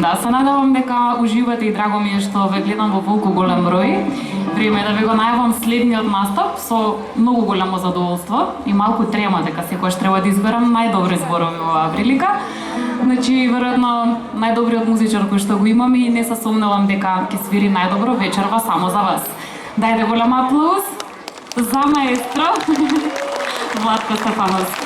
Да, се надевам дека уживате и драго ми е што ве гледам во волку голем број. Време е да ви го најавам следниот настап со многу голямо задоволство и малку трема дека секогаш треба да изберам најдобри зборови во оваа прилика. Значи, веројатно најдобриот музичар кој што го имаме и не се сомневам дека ќе свири најдобро вечерва само за вас. Дајте голем аплауз за маестро Владко Стефановски.